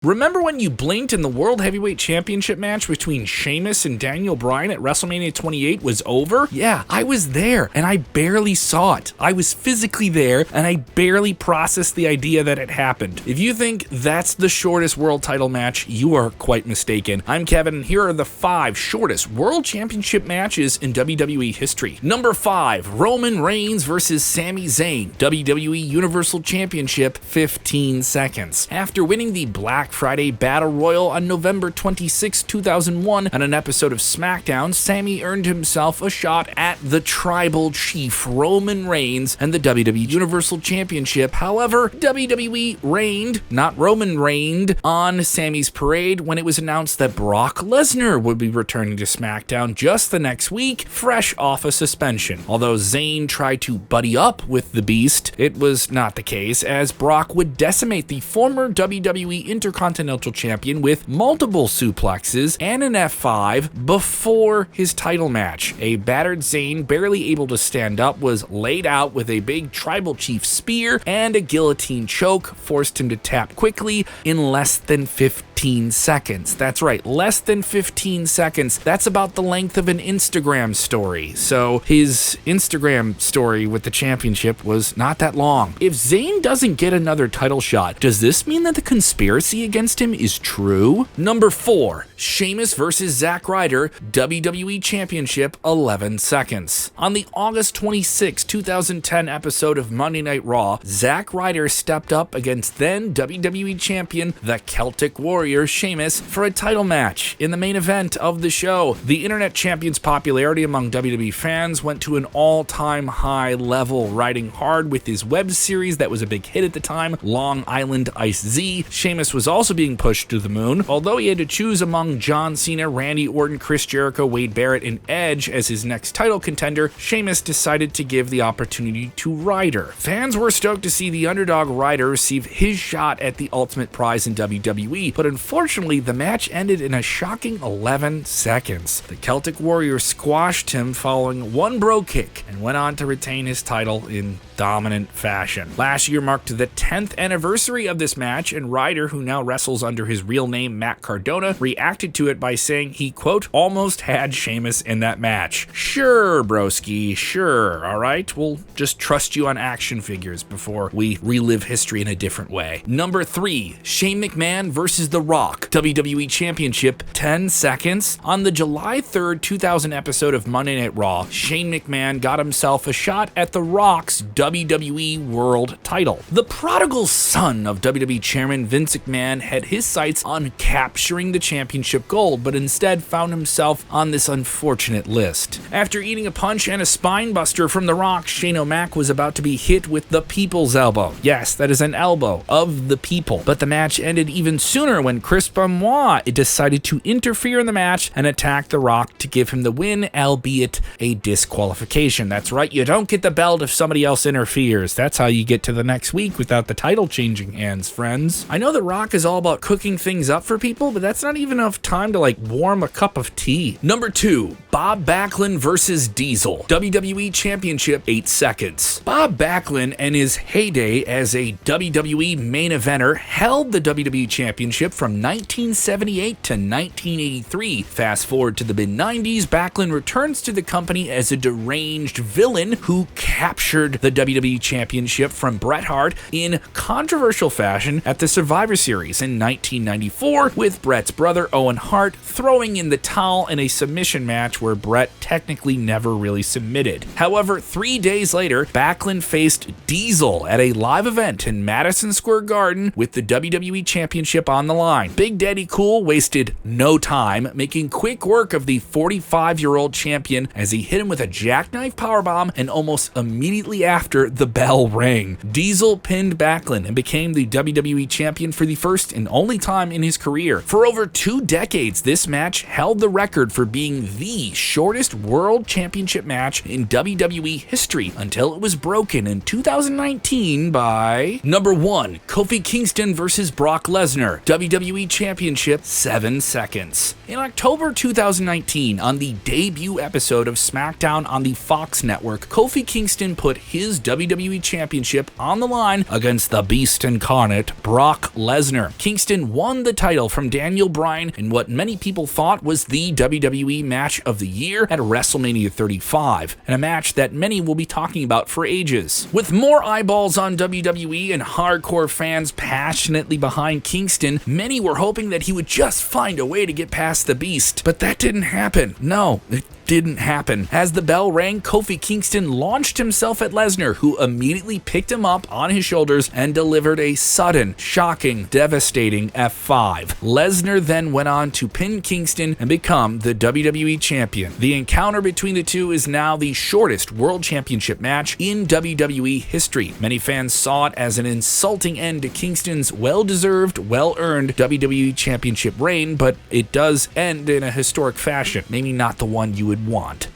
Remember when you blinked and the World Heavyweight Championship match between Sheamus and Daniel Bryan at WrestleMania 28 was over? Yeah, I was there, and I barely saw it. I was physically there, and I barely processed the idea that it happened. If you think that's the shortest world title match, you are quite mistaken. I'm Kevin, and here are the 5 shortest World Championship matches in WWE history. Number 5, Roman Reigns versus Sami Zayn, WWE Universal Championship, 15 seconds. After winning the Black Friday Battle Royal on November 26, 2001 on an episode of SmackDown, Sami earned himself a shot at the Tribal Chief Roman Reigns and the WWE Universal Championship. However, WWE reigned, not Roman reigned, on Sami's parade when it was announced that Brock Lesnar would be returning to SmackDown just the next week, fresh off a suspension. Although Zayn tried to buddy up with the Beast, it was not the case, as Brock would decimate the former WWE Intercontinental Champion with multiple suplexes and an F5 before his title match. A battered Zayn, barely able to stand up, was laid out with a big Tribal Chief spear, and a guillotine choke forced him to tap quickly in less than 15 seconds. That's right, less than 15 seconds. That's about the length of an Instagram story. So his Instagram story with the championship was not that long. If Zayn doesn't get another title shot, does this mean that the conspiracy against him is true? Number 4, Sheamus versus Zack Ryder, WWE Championship, 11 seconds. On the August 26, 2010 episode of Monday Night Raw, Zack Ryder stepped up against then WWE Champion, the Celtic Warrior Sheamus, for a title match. In the main event of the show, the internet champion's popularity among WWE fans went to an all-time high level, riding hard with his web series that was a big hit at the time, Long Island Ice Z. Sheamus was also being pushed to the moon, although he had to choose among John Cena, Randy Orton, Chris Jericho, Wade Barrett, and Edge as his next title contender. Sheamus decided to give the opportunity to Ryder. Fans were stoked to see the underdog Ryder receive his shot at the ultimate prize in WWE, but unfortunately the match ended in a shocking 11 seconds. The Celtic Warrior squashed him following one bro kick and went on to retain his title in dominant fashion. Last year marked the 10th anniversary of this match, and Ryder, who now wrestles under his real name Matt Cardona, reacted to it by saying he, quote, almost had Sheamus in that match. Sure, broski, sure, alright? We'll just trust you on action figures before we relive history in a different way. Number 3, Shane McMahon versus The Rock, WWE Championship, 10 seconds. On the July 3rd, 2000 episode of Monday Night Raw, Shane McMahon got himself a shot at The Rock's WWE World title. The prodigal son of WWE Chairman Vince McMahon had his sights on capturing the championship gold, but instead found himself on this unfortunate list. After eating a punch and a spine buster from The Rock, Shane O'Mac was about to be hit with the People's Elbow. Yes, that is an elbow of the people. But the match ended even sooner when Chris Benoit decided to interfere in the match and attack The Rock to give him the win, albeit a disqualification. That's right, you don't get the belt if somebody else interferes. That's how you get to the next week without the title changing hands, friends. I know The Rock is all about cooking things up for people, but that's not even enough time to warm a cup of tea. Number 2, Bob Backlund versus Diesel, WWE Championship, 8 seconds. Bob Backlund, in his heyday as a WWE main eventer, held the WWE Championship from 1978 to 1983. Fast forward to the mid-90s, Backlund returns to the company as a deranged villain who captured the WWE Championship from Bret Hart in controversial fashion at the Survivor Series in 1994, with Bret's brother Owen Hart throwing in the towel in a submission match where Bret technically never really submitted. However, 3 days later, Backlund faced Diesel at a live event in Madison Square Garden with the WWE Championship on the line. Big Daddy Cool wasted no time, making quick work of the 45-year-old champion as he hit him with a jackknife powerbomb, and almost immediately after, the bell rang. Diesel pinned Backlund and became the WWE Champion for the first and only time in his career. For over 2 decades, this match held the record for being the shortest World Championship match in WWE history until it was broken in 2019 by... Number 1, Kofi Kingston versus Brock Lesnar, WWE Championship, 7 seconds. In October 2019, on the debut episode of SmackDown on the Fox network, Kofi Kingston put his WWE Championship on the line against the Beast Incarnate, Brock Lesnar. Kingston won the title from Daniel Bryan in what many people thought was the WWE match of the year at WrestleMania 35, and a match that many will be talking about for ages. With more eyeballs on WWE and hardcore fans passionately behind Kingston, many were hoping that he would just find a way to get past the Beast, but that didn't happen. No, it didn't happen. As the bell rang, Kofi Kingston launched himself at Lesnar, who immediately picked him up on his shoulders and delivered a sudden, shocking, devastating F5. Lesnar then went on to pin Kingston and become the WWE Champion. The encounter between the two is now the shortest World Championship match in WWE history. Many fans saw it as an insulting end to Kingston's well-deserved, well-earned WWE Championship reign, but it does end in a historic fashion, maybe not the one you would want.